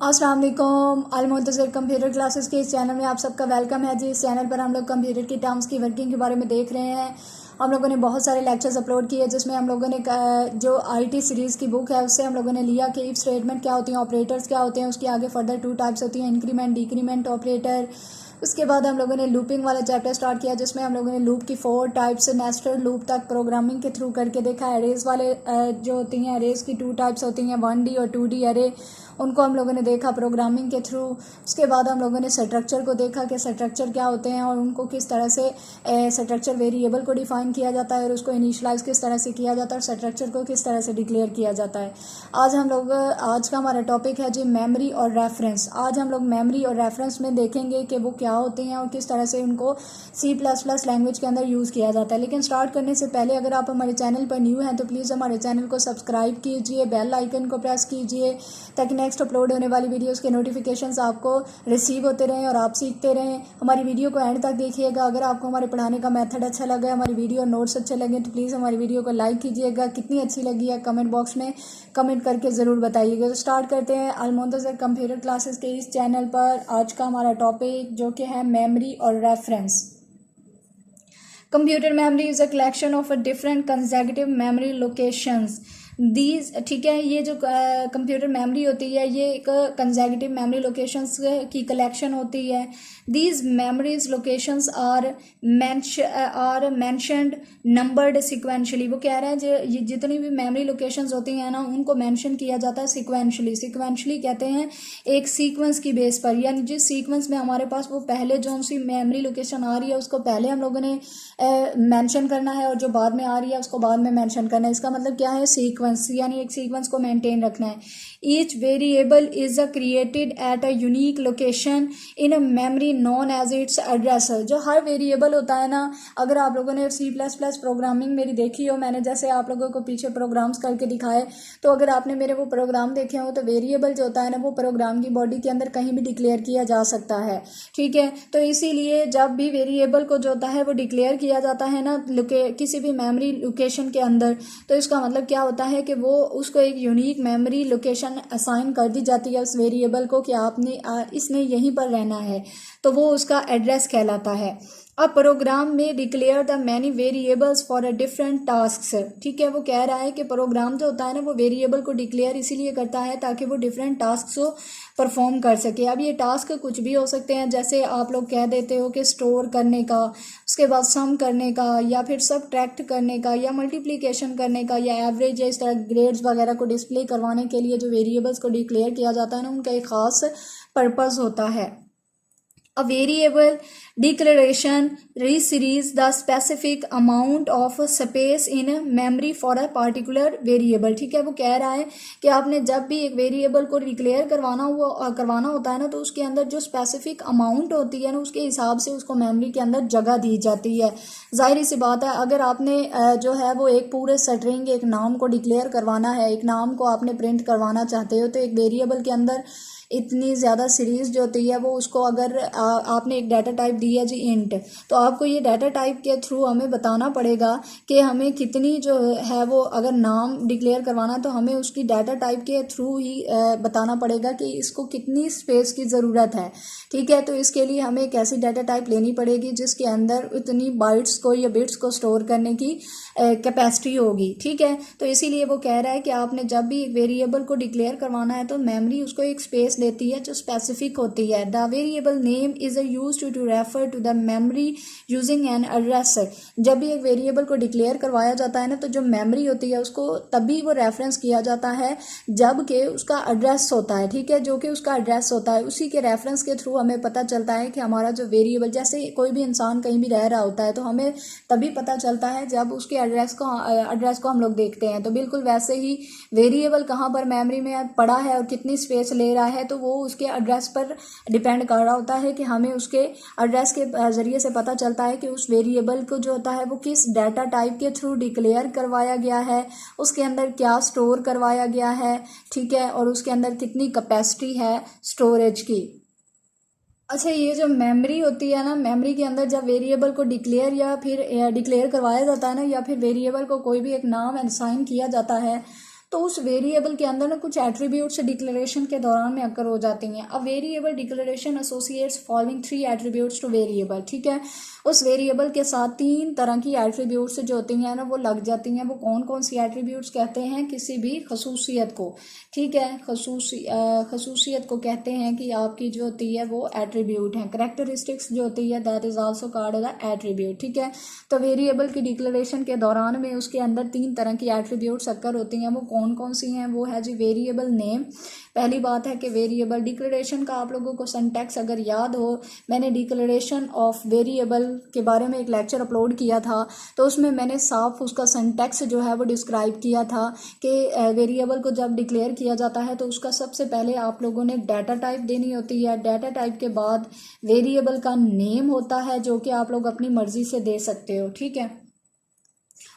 अस्सलाम वालेकुम। अल मुंतज़िर computer classes के इस चैनल में आप सबका वेलकम है जी। इस चैनल पर हम लोग कंप्यूटर की टर्म्स की वर्किंग के बारे में देख रहे हैं। हम लोगों ने बहुत सारे लेक्चर्स अपलोड किए जिसमें हम लोगों ने जो आईटी सीरीज़ की बुक है उससे हम लोगों ने लिया कि इफ स्टेटमेंट क्या होती हैं, ऑपरेटर्स क्या होते हैं, उसके आगे फर्दर 2 टाइप्स होती हैं, इंक्रीमेंट डिक्रीमेंट ऑपरेटर। उसके बाद हम लोगों ने लूपिंग वाला चैप्टर स्टार्ट किया जिसमें हम लोगों ने लूप की 4 टाइप्स नेस्टेड लूप तक प्रोग्रामिंग के थ्रू करके देखा। एरेज वाले जो होती हैं, एरेज की 2 टाइप्स होती हैं, 1D और 2D एरे, उनको हम लोगों ने देखा प्रोग्रामिंग के थ्रू। उसके बाद हम लोगों ने स्ट्रक्चर को देखा कि स्ट्रक्चर क्या होते हैं और उनको किस तरह से स्ट्रक्चर वेरिएबल को डिफाइन किया जाता है और उसको इनिशियलाइज किस तरह से किया जाता है और स्ट्रक्चर को किस तरह से डिक्लेयर किया जाता है। आज का हमारा टॉपिक है जी मेमोरी और रेफरेंस। आज हम लोग मेमोरी और रेफरेंस में देखेंगे कि वो क्या होते हैं और किस तरह से उनको C++ लैंग्वेज के अंदर यूज़ किया जाता है। लेकिन स्टार्ट करने से पहले अगर आप हमारे चैनल पर न्यू हैं तो प्लीज़ हमारे चैनल को सब्सक्राइब कीजिए, बेल आइकन को प्रेस कीजिए ताकि नेक्स्ट अपलोड होने वाली वीडियोस के नोटिफिकेशंस आपको रिसीव होते रहें और आप सीखते रहें। हमारी वीडियो को एंड तक देखिएगा। अगर आपको हमारे पढ़ाने का मेथड अच्छा लगा, हमारी वीडियो और नोट्स अच्छे लगे तो प्लीज़ हमारी वीडियो को लाइक कीजिएगा। कितनी अच्छी लगी है कमेंट बॉक्स में कमेंट करके ज़रूर बताइएगा। तो स्टार्ट करते हैं अल मुंतज़िर कंप्यूटर क्लासेस के इस चैनल पर। आज का हमारा टॉपिक जो कि है मेमोरी और reference. Computer memory is a collection of different consecutive memory locations these. ठीक है, ये जो कंप्यूटर मेमोरी होती है ये एक कंसेक्यूटिव मेमोरी लोकेशंस की कलेक्शन होती है। These memories locations are mentioned numbered sequentially. वो कह रहे हैं जो ये जितनी भी मेमोरी लोकेशंस होती हैं ना उनको मेंशन किया जाता है सिक्वेंशली। सिक्वेंशली कहते हैं एक सीक्वेंस की बेस पर, यानी जिस सीक्वेंस में हमारे पास वो पहले जो सी मेमोरी लोकेशन आ रही है उसको पहले हम लोगों ने मेंशन करना है और जो बाद में आ रही है उसको बाद में मेंशन करना है। इसका मतलब क्या है, सीक्वेंस, यानी एक सीक्वेंस को मेंटेन रखना है। Each variable is created at a unique location in a memory known as its address. जो हर वेरिएबल होता है ना, अगर आप लोगों ने C++ प्रोग्रामिंग मेरी देखी हो, मैंने जैसे आप लोगों को पीछे प्रोग्राम्स करके दिखाए, तो अगर आपने मेरे वो प्रोग्राम देखे हो तो वेरिएबल जो होता है ना वो प्रोग्राम की बॉडी के अंदर कहीं भी डिक्लेयर किया जा सकता है। ठीक है, तो इसीलिए जब भी वेरिएबल को जो होता है वो डिक्लेयर किया जाता है ना किसी भी मेमोरी लोकेशन के अंदर, तो इसका मतलब क्या होता है कि वो उसको एक यूनिक मेमोरी लोकेशन असाइन कर दी जाती है उस वेरिएबल को कि आपने इसने यहीं पर रहना है, तो वो उसका एड्रेस कहलाता है। अ प्रोग्राम में declare the many variables for a different task. ठीक है, वो कह रहा है कि प्रोग्राम जो होता है ना वो वेरिएबल को डिक्लेयर इसीलिए करता है ताकि वो डिफरेंट टास्क को परफॉर्म कर सके। अब ये टास्क कुछ भी हो सकते हैं, जैसे आप लोग कह देते हो कि स्टोर करने का, उसके बाद सम करने का, या फिर सबट्रैक्ट करने का, या मल्टीप्लिकेशन करने का, या एवरेज, या इस तरह ग्रेड्स वगैरह को डिस्प्ले करवाने के लिए जो वेरिएबल्स को डिक्लेयर किया जाता है ना उनका एक खास पर्पस होता है। A variable declaration reseries the specific amount of space in memory for a particular variable। ठीक है, वो कह रहा है कि आपने जब भी एक वेरिएबल को डिक्लेयर करवाना होता है ना तो उसके अंदर जो स्पेसिफिक अमाउंट होती है ना उसके हिसाब से उसको मेमोरी के अंदर जगह दी जाती है। जाहिर सी बात है, अगर आपने जो है वो एक पूरे स्ट्रिंग एक नाम को डिक्लेयर करवाना है, एक नाम को आपने प्रिंट करवाना चाहते हो, तो एक वेरिएबल के अंदर इतनी ज़्यादा सीरीज़ जो होती है वो उसको अगर आपने एक डाटा टाइप दी है जी इंट, तो आपको ये डाटा टाइप के थ्रू हमें बताना पड़ेगा कि हमें कितनी जो है वो अगर नाम डिक्लेयर करवाना तो हमें उसकी डाटा टाइप के थ्रू ही बताना पड़ेगा कि इसको कितनी स्पेस की ज़रूरत है। ठीक है, तो इसके लिए हमें एक ऐसी डाटा टाइप लेनी पड़ेगी जिसके अंदर इतनी बाइट्स को या बिट्स को स्टोर करने की कैपेसिटी होगी। ठीक है, तो इसीलिए वो कह रहा है कि आपने जब भी एक वेरिएबल को डिक्लेयर करवाना है तो मेमोरी उसको एक स्पेस देती है जो स्पेसिफिक होती है। The variable name is used to refer to the memory using an address. जब भी एक वेरिएबल को डिक्लेयर करवाया जाता है ना तो जो मेमोरी होती है उसको तभी वो रेफरेंस किया जाता है जबकि उसका एड्रेस होता है। ठीक है, जो कि उसका एड्रेस होता है उसी के रेफरेंस के थ्रू हमें पता चलता है कि हमारा जो वेरिएबल, जैसे कोई भी इंसान कहीं भी रह रहा होता है तो हमें तभी पता चलता है जब उसके एड्रेस को हम लोग देखते हैं। तो बिल्कुल वैसे ही वेरिएबल कहाँ पर मेमोरी में पड़ा है और कितनी स्पेस ले रहा है तो वो उसके एड्रेस पर डिपेंड कर रहा होता है कि हमें उसके एड्रेस के ज़रिए से पता चलता है कि उस वेरिएबल को जो होता है वो किस डाटा टाइप के थ्रू डिक्लेयर करवाया गया है, उसके अंदर क्या स्टोर करवाया गया है। ठीक है, और उसके अंदर कितनी कैपेसिटी है स्टोरेज की। अच्छा, ये जो मेमोरी होती है ना, मेमोरी के अंदर जब वेरिएबल को डिक्लेयर या फिर डिक्लेयर करवाया जाता है ना, या फिर वेरिएबल को कोई भी एक नाम असाइन किया जाता है तो उस वेरिएबल के अंदर ना कुछ एट्रीब्यूट्स डिक्लेरेशन के दौरान में अकर हो जाती हैं। A variable declaration associates following 3 attributes two variable, ठीक है। उस वेरिएबल के साथ 3 तरह की एट्रीब्यूट्स जो होती हैं ना वो लग जाती हैं। वो कौन कौन सी एट्रीब्यूट्स कहते हैं? किसी भी खसूसियत को, ठीक है, खसूसियत को कहते हैं कि आपकी जो होती है वो एट्रीब्यूट है। कैरेक्टरिस्टिक्स जो होती है that is also called the attribute, ठीक है। तो वेरिएबल की डिक्लेरेशन के दौरान में उसके अंदर 3 तरह की एट्रीब्यूट्स अक्कर होती हैं। वो कौन कौन सी हैं? वो है जी वेरिएबल नेम। पहली बात है कि वेरिएबल डिक्लेरेशन का आप लोगों को सिंटैक्स अगर याद हो, मैंने डिक्लेरेशन ऑफ वेरिएबल के बारे में एक लेक्चर अपलोड किया था, तो उसमें मैंने साफ उसका सिंटैक्स जो है वो डिस्क्राइब किया था कि वेरिएबल को जब डिक्लेयर किया जाता है तो उसका सबसे पहले आप लोगों ने डाटा टाइप देनी होती है। डाटा टाइप के बाद वेरिएबल का नेम होता है जो कि आप लोग अपनी मर्जी से दे सकते हो, ठीक है।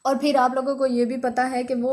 और फिर आप लोगों को ये भी पता है कि वो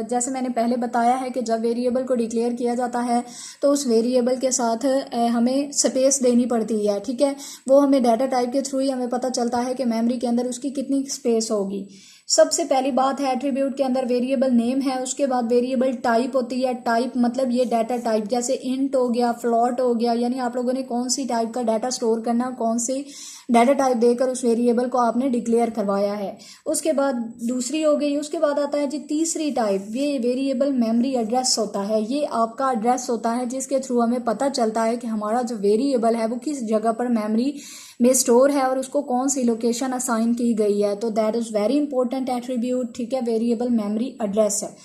जैसे मैंने पहले बताया है कि जब वेरिएबल को डिक्लेयर किया जाता है तो उस वेरिएबल के साथ हमें स्पेस देनी पड़ती है, ठीक है। वो हमें डाटा टाइप के थ्रू ही हमें पता चलता है कि मेमोरी के अंदर उसकी कितनी स्पेस होगी। सबसे पहली बात है एट्रीब्यूट के अंदर वेरिएबल नेम है, उसके बाद वेरिएबल टाइप होती है। टाइप मतलब ये डाटा टाइप, जैसे इंट हो गया, फ्लोट हो गया, यानी आप लोगों ने कौन सी टाइप का डाटा स्टोर करना, कौन सी डाटा टाइप देकर उस वेरिएबल को आपने डिक्लेयर करवाया है। उसके बाद दूसरी हो गई। उसके बाद आता है जी तीसरी टाइप, ये वेरिएबल मेमोरी एड्रेस होता है। ये आपका एड्रेस होता है जिसके थ्रू हमें पता चलता है कि हमारा जो वेरिएबल है वो किस जगह पर मेमोरी में स्टोर है और उसको कौन सी लोकेशन असाइन की गई है। तो that is very important attribute, ठीक है, वेरिएबल मेमोरी एड्रेस है।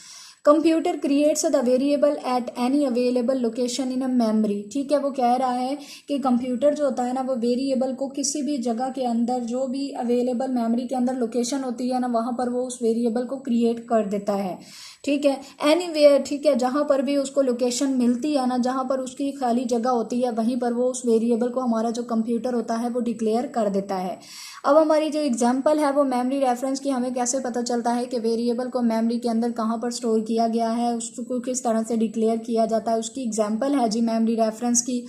Computer creates the variable at any available location in a memory, ठीक है। वो कह रहा है कि कंप्यूटर जो होता है ना वो वेरिएबल को किसी भी जगह के अंदर, जो भी अवेलेबल मेमोरी के अंदर लोकेशन होती है ना, वहाँ पर वो उस वेरिएबल को क्रिएट कर देता है, ठीक है। एनीवेयर, ठीक है, जहाँ पर भी उसको लोकेशन मिलती है ना, जहाँ पर उसकी खाली जगह होती है वहीं पर वो उस वेरिएबल को हमारा जो कंप्यूटर होता है वो डिक्लेयर कर देता है। अब हमारी जो एग्जांपल है वो मेमोरी रेफरेंस की, हमें कैसे पता चलता है कि वेरिएबल को मेमोरी के अंदर कहाँ पर स्टोर किया गया है, उसको किस तरह से डिक्लेयर किया जाता है, उसकी एग्जांपल है जी मेमोरी रेफरेंस की।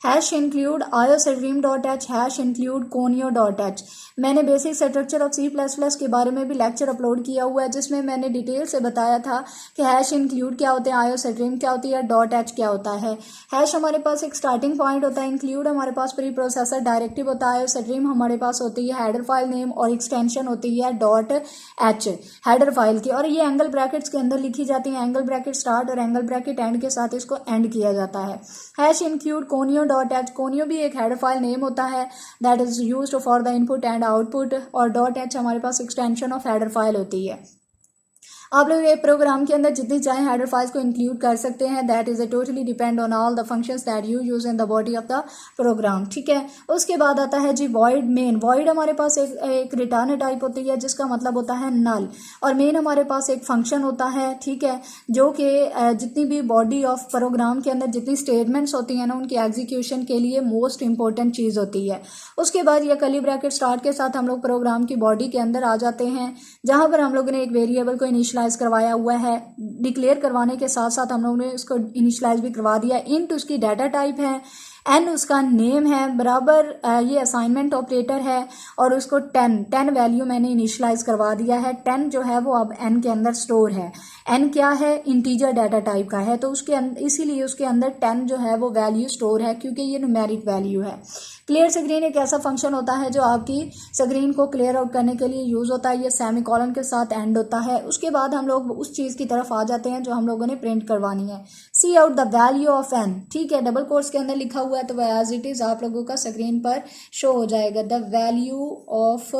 Hash include iostream.h, hash include conio.h। मैंने बेसिक स्ट्रक्चर ऑफ C++ के बारे में भी लेक्चर अपलोड किया हुआ है जिसमें मैंने डिटेल से बताया था कि हैश इंक्लूड क्या होते हैं, iostream क्या होती है, .h क्या होता है। हैश हमारे पास एक स्टार्टिंग पॉइंट होता है, इंक्लूड हमारे पास प्री प्रोसेसर डायरेक्टिव होता है, iostream हमारे पास होती है हेडर फाइल नेम और एक्सटेंशन होती है .h हेडर फाइल की, और ये एंगल ब्रैकेट्स के अंदर लिखी जाती है। एंगल ब्रैकेट स्टार्ट और एंगल ब्रैकेट एंड के साथ इसको एंड किया जाता है। हैश इंक्लूड conio.h, conio भी एक हेडर फाइल नेम होता है that is used for the input and output, और .h हमारे पास एक्सटेंशन ऑफ हेडर फाइल होती है। आप लोग एक प्रोग्राम के अंदर जितनी चाहे हेडर फाइल्स को इंक्लूड कर सकते हैं, that is totally depend on all the functions that you use in the body of the program, ठीक है। उसके बाद आता है जी वॉइड मेन। वॉइड हमारे पास एक रिटर्न टाइप होती है जिसका मतलब होता है नल, और मेन हमारे पास एक फंक्शन होता है, ठीक है, जो कि जितनी भी बॉडी ऑफ प्रोग्राम के अंदर जितनी स्टेटमेंट्स होती हैं ना उनकी एग्जीक्यूशन के लिए मोस्ट इंपॉर्टेंट चीज़ होती है। उसके बाद ये कर्ली ब्रैकेट स्टार्ट के साथ हम लोग प्रोग्राम की बॉडी के अंदर आ जाते हैं जहाँ पर हम लोगों ने एक वेरिएबल को इनिशियलाइज करवाया हुआ है। डिक्लेयर करवाने के साथ साथ हम लोगों ने उसको इनिशियलाइज भी करवा दिया। इंट उसकी डाटा टाइप है, एन उसका नेम है, बराबर ये असाइनमेंट ऑपरेटर है, और उसको 10 वैल्यू मैंने इनिशियलाइज करवा दिया है। 10 जो है वो अब एन के अंदर स्टोर है। एन क्या है? इंटीजर डाटा टाइप का है, तो उसके इसीलिए उसके अंदर 10 जो है वो वैल्यू स्टोर है क्योंकि ये न्यूमेरिक वैल्यू है। क्लियर स्क्रीन एक ऐसा फंक्शन होता है जो आपकी स्क्रीन को क्लियर आउट करने के लिए यूज होता है। ये सेमीकोलन के साथ एंड होता है। उसके बाद हम लोग उस चीज़ की तरफ आ जाते हैं जो हम लोगों ने प्रिंट करवानी है। See out the value of N, ठीक है, डबल कोट्स के अंदर लिखा हुआ है तो वह एज इट इज आप लोगों का स्क्रीन पर शो हो जाएगा। द वैल्यू ऑफ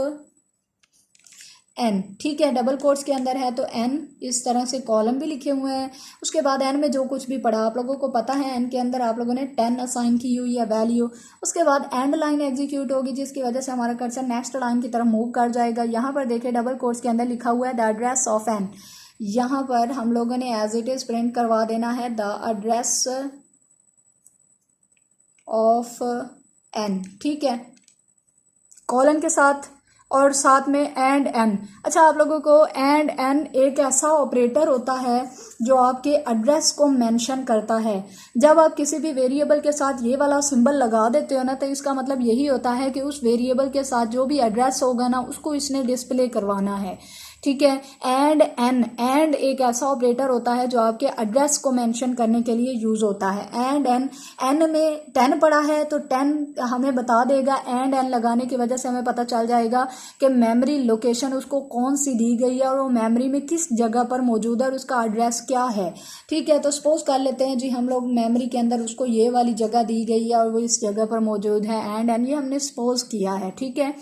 एन, ठीक है, डबल कोट्स के अंदर है तो एन इस तरह से कॉलम भी लिखे हुए हैं। उसके बाद एन में जो कुछ भी पड़ा आप लोगों को पता है, एन के अंदर आप लोगों ने 10 असाइन की हुई है वैल्यू। उसके बाद एंड लाइन एग्जीक्यूट होगी जिसकी वजह से हमारा कर्सर नेक्स्ट लाइन की तरफ मूव कर जाएगा। यहाँ पर देखिए डबल कोट्स के अंदर लिखा हुआ है द एड्रेस ऑफ एन। यहाँ पर हम लोगों ने एज इट इज प्रिंट करवा देना है द एड्रेस ऑफ एन, ठीक है, कॉलन के साथ और साथ में एंड एन। अच्छा, आप लोगों को एंड एन एक ऐसा ऑपरेटर होता है जो आपके एड्रेस को मेंशन करता है। जब आप किसी भी वेरिएबल के साथ ये वाला सिंबल लगा देते हो ना तो इसका मतलब यही होता है कि उस वेरिएबल के साथ जो भी एड्रेस होगा ना उसको इसने डिस्प्ले करवाना है, ठीक है। एंड एक ऐसा ऑपरेटर होता है जो आपके एड्रेस को मेंशन करने के लिए यूज होता है। एन में 10 पड़ा है तो 10 हमें बता देगा। एन लगाने की वजह से हमें पता चल जाएगा कि मेमोरी लोकेशन उसको कौन सी दी गई है और वो मेमोरी में किस जगह पर मौजूद है और उसका एड्रेस क्या है। ठीक है, तो सपोज कर लेते हैं जी हम लोग मेमोरी के अंदर उसको ये वाली जगह दी गई है और वो इस जगह पर मौजूद है। एंड ये हमने सपोज किया है। ठीक है,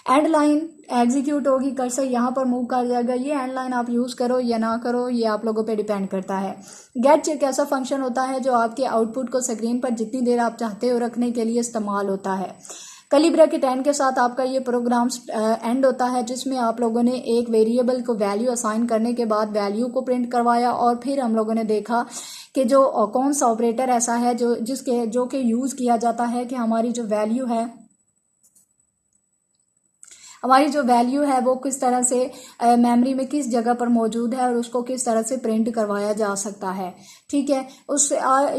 एंड लाइन एग्जीक्यूट होगी, कर्सर यहाँ पर मूव कर जाएगा। ये एंड लाइन आप यूज़ करो या ना करो ये आप लोगों पे डिपेंड करता है। गेट एक ऐसा फंक्शन होता है जो आपके आउटपुट को स्क्रीन पर जितनी देर आप चाहते हो रखने के लिए इस्तेमाल होता है। कर्ली ब्रैकेट एंड के साथ आपका ये प्रोग्राम एंड होता है जिसमें आप लोगों ने एक वेरिएबल को वैल्यू असाइन करने के बाद वैल्यू को प्रिंट करवाया और फिर हम लोगों ने देखा कि जो कौन सा ऑपरेटर ऐसा है जो कि यूज़ किया जाता है कि हमारी जो वैल्यू है वो किस तरह से मेमोरी में किस जगह पर मौजूद है और उसको किस तरह से प्रिंट करवाया जा सकता है। ठीक है,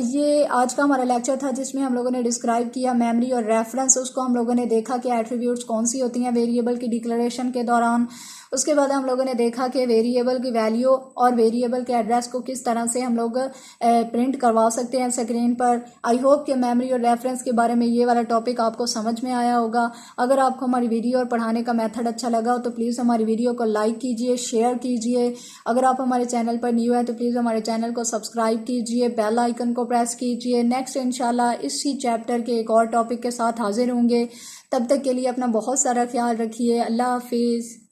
ये आज का हमारा लेक्चर था जिसमें हम लोगों ने डिस्क्राइब किया मेमोरी और रेफरेंस। उसको हम लोगों ने देखा कि एट्रीब्यूट्स कौन सी होती हैं वेरिएबल की डिक्लेरेशन के दौरान। उसके बाद हम लोगों ने देखा कि वेरिएबल की वैल्यू और वेरिएबल के एड्रेस को किस तरह से हम लोग प्रिंट करवा सकते हैं स्क्रीन पर। आई होप कि मेमोरी और रेफरेंस के बारे में ये वाला टॉपिक आपको समझ में आया होगा। अगर आपको हमारी वीडियो और पढ़ाने का मेथड अच्छा लगा हो तो प्लीज़ हमारी वीडियो को लाइक कीजिए, शेयर कीजिए। अगर आप हमारे चैनल पर न्यू हैं तो प्लीज़ हमारे चैनल को सब्सक्राइब कीजिए, बेल आइकन को प्रेस कीजिए। नेक्स्ट इंशाल्लाह इसी चैप्टर के एक और टॉपिक के साथ हाजिर होंगे। तब तक के लिए अपना बहुत सारा ख्याल रखिए। अल्लाह हाफिज़।